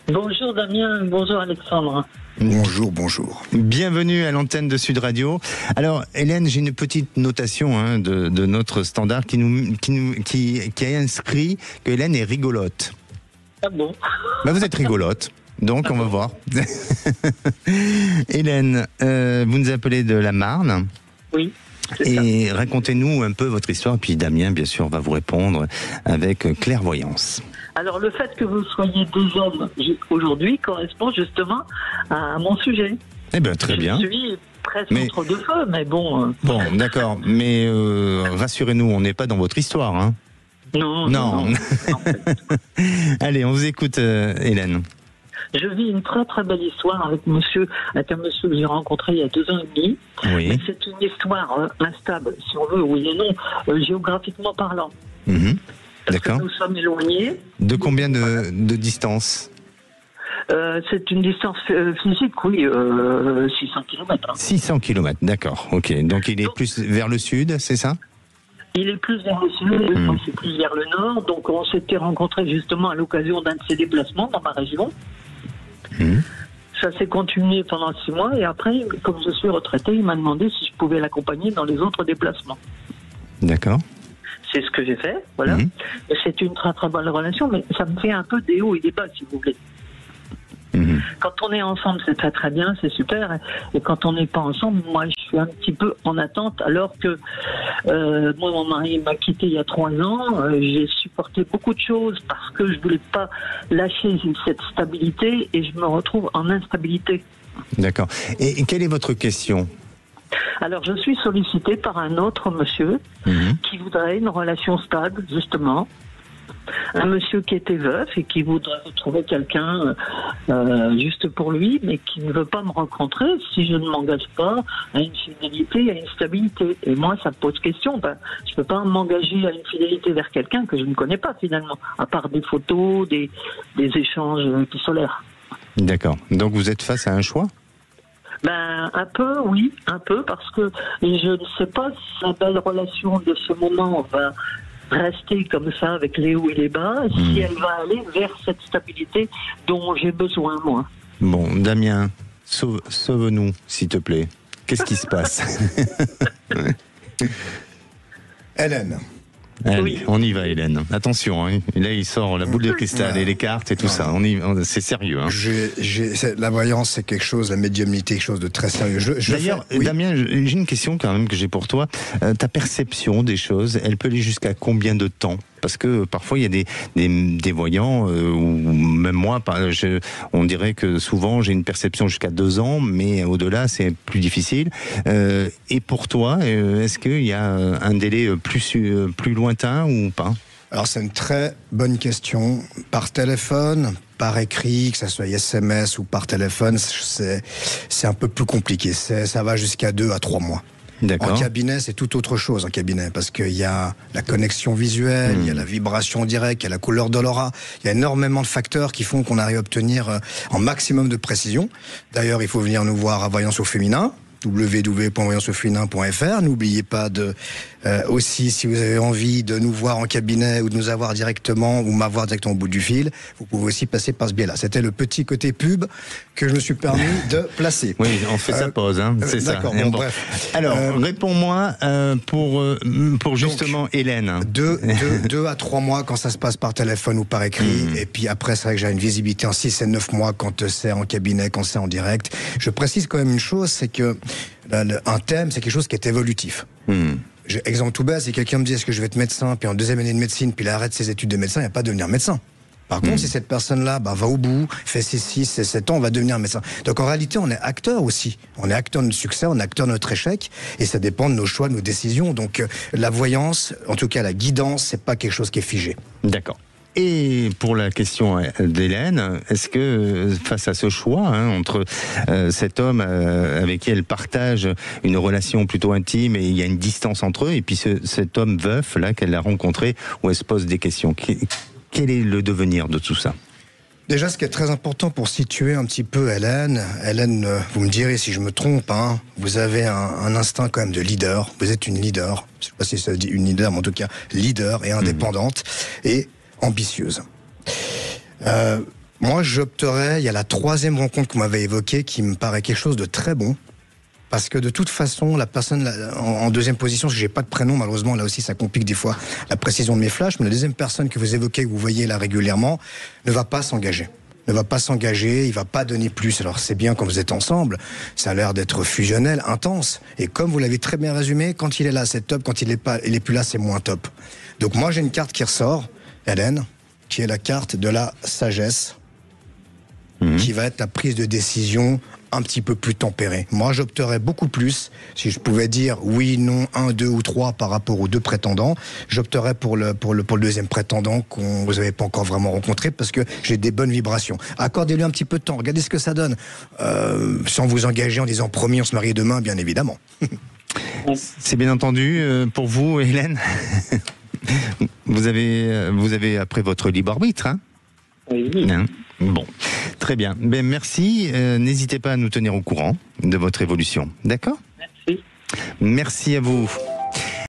Bonjour Damien, bonjour Alexandre. Bonjour. Bienvenue à l'antenne de Sud Radio. Alors, Hélène, j'ai une petite notation de notre standard qui a inscrit que Hélène est rigolote. Ah bon? Vous êtes rigolote, donc on va voir. Hélène, vous nous appelez de la Marne. Oui. Et racontez-nous un peu votre histoire, et puis Damien, bien sûr, va vous répondre avec clairvoyance. Alors, le fait que vous soyez deux hommes aujourd'hui correspond justement à mon sujet. Eh bien, très bien. Je suis presque entre deux feux, mais bon... Bon, d'accord, mais rassurez-nous, on n'est pas dans votre histoire, hein? Non. Allez, on vous écoute, Hélène. Je vis une très très belle histoire avec un monsieur que j'ai rencontré il y a 2 ans et demi. Oui. Mais c'est une histoire instable, si on veut, oui et non, géographiquement parlant. Mmh. Parce D'accord. que nous sommes éloignés. De combien de distance? C'est une distance physique, oui, 600 km. 600 km, d'accord, ok. Donc il est plus vers le sud, c'est ça? Il est plus vers le sud, moi je suis plus vers le nord, donc on s'était rencontrés justement à l'occasion d'un de ses déplacements dans ma région. Ça s'est continué pendant 6 mois et après, comme je suis retraité, il m'a demandé si je pouvais l'accompagner dans les autres déplacements. D'accord. C'est ce que j'ai fait, voilà. Et c'est une très très bonne relation, mais ça me fait un peu des hauts et des bas, si vous voulez. Quand on est ensemble, c'est très très bien, c'est super. Et quand on n'est pas ensemble, moi, je suis un petit peu en attente, alors que moi, mon mari m'a quitté il y a 3 ans. J'ai supporté beaucoup de choses parce que je voulais pas lâcher cette stabilité et je me retrouve en instabilité. D'accord. Et quelle est votre question? Alors, je suis sollicitée par un autre monsieur qui voudrait une relation stable, justement. Un monsieur qui était veuf et qui voudrait retrouver quelqu'un juste pour lui, mais qui ne veut pas me rencontrer si je ne m'engage pas à une fidélité, à une stabilité. Et moi, ça me pose question. Je ne peux pas m'engager à une fidélité vers quelqu'un que je ne connais pas finalement, à part des photos, des échanges épistolaires. D'accord. Donc vous êtes face à un choix? Un peu, oui, un peu, parce que je ne sais pas si la belle relation de ce moment va rester comme ça avec les hauts et les bas, si elle va aller vers cette stabilité dont j'ai besoin, moi. Bon, Damien, sauve-nous, s'il te plaît. Qu'est-ce qui se passe? Hélène. Allez, oui. On y va, Hélène. Attention, hein. Là, il sort la boule de cristal et les cartes et tout ça. C'est sérieux. Hein. La voyance, c'est quelque chose, la médiumnité, quelque chose de très sérieux. D'ailleurs, Damien, j'ai une question quand même que j'ai pour toi. Ta perception des choses, elle peut aller jusqu'à combien de temps? Parce que parfois, il y a des voyants, ou même moi, on dirait que souvent, j'ai une perception jusqu'à 2 ans, mais au-delà, c'est plus difficile. Et pour toi, est-ce qu'il y a un délai plus lointain ou pas? Alors, c'est une très bonne question. Par téléphone, par écrit, que ça soit SMS ou par téléphone, c'est un peu plus compliqué. Ça va jusqu'à 2 à 3 mois. D'accord. En cabinet, c'est tout autre chose en cabinet, parce qu'il y a la connexion visuelle, il y a la vibration directe, il y a la couleur de l'aura, il y a énormément de facteurs qui font qu'on arrive à obtenir un maximum de précision. D'ailleurs, il faut venir nous voir à Voyance au Féminin, www.voyanceauféminin.fr. N'oubliez pas aussi, si vous avez envie de nous voir en cabinet ou de nous avoir directement ou m'avoir directement au bout du fil, vous pouvez aussi passer par ce biais-là. C'était le petit côté pub que je me suis permis de placer. Oui, on fait sa pause, hein, c'est ça. D'accord, bon, bref. Alors, réponds-moi pour justement donc, Hélène. 2 à 3 mois quand ça se passe par téléphone ou par écrit. Et puis après, c'est vrai que j'ai une visibilité en 6 et 9 mois quand c'est en cabinet, quand c'est en direct. Je précise quand même une chose, c'est que un thème, c'est quelque chose qui est évolutif. Exemple tout bas, si quelqu'un me dit est-ce que je vais être médecin, puis en 2e année de médecine, puis il arrête ses études de médecin, il n'y a pas à devenir médecin. Par contre, si cette personne-là va au bout, fait ses 6 et 7 ans, on va devenir médecin. Donc en réalité, on est acteur aussi. On est acteur de notre succès, on est acteur de notre échec, et ça dépend de nos choix, de nos décisions. Donc la voyance, en tout cas la guidance, c'est pas quelque chose qui est figé. D'accord. Et pour la question d'Hélène, est-ce que face à ce choix entre cet homme avec qui elle partage une relation plutôt intime et il y a une distance entre eux, et puis cet homme veuf là qu'elle a rencontré où elle se pose des questions, quel est le devenir de tout ça? Déjà, ce qui est très important pour situer un petit peu Hélène, vous me direz si je me trompe, vous avez un instinct quand même de leader, vous êtes une leader, je ne sais pas si ça dit une leader, mais en tout cas leader et indépendante et ambitieuse. Moi, j'opterais, il y a la troisième rencontre que vous m'avez évoquée qui me paraît quelque chose de très bon. Parce que de toute façon, la personne en deuxième position, parce que j'ai pas de prénom, malheureusement, là aussi, ça complique des fois la précision de mes flashs, mais la deuxième personne que vous évoquez, que vous voyez là régulièrement, ne va pas s'engager. Ne va pas s'engager, il va pas donner plus. Alors c'est bien quand vous êtes ensemble, ça a l'air d'être fusionnel, intense. Et comme vous l'avez très bien résumé, quand il est là, c'est top, quand il est plus là, c'est moins top. Donc moi, j'ai une carte qui ressort, Hélène, qui est la carte de la sagesse, qui va être la prise de décision un petit peu plus tempérée. Moi, j'opterais beaucoup plus, si je pouvais dire oui, non, 1, 2 ou 3 par rapport aux deux prétendants, j'opterais pour le deuxième prétendant qu'on vous avez pas encore vraiment rencontré parce que j'ai des bonnes vibrations. Accordez-lui un petit peu de temps, regardez ce que ça donne. Sans vous engager en disant promis, on se marie demain, bien évidemment. C'est bien entendu pour vous, Hélène. Vous avez après votre libre arbitre, hein? Oui. Hein? Bon, très bien. Ben, merci. N'hésitez pas à nous tenir au courant de votre évolution. D'accord ? Merci. Merci à vous.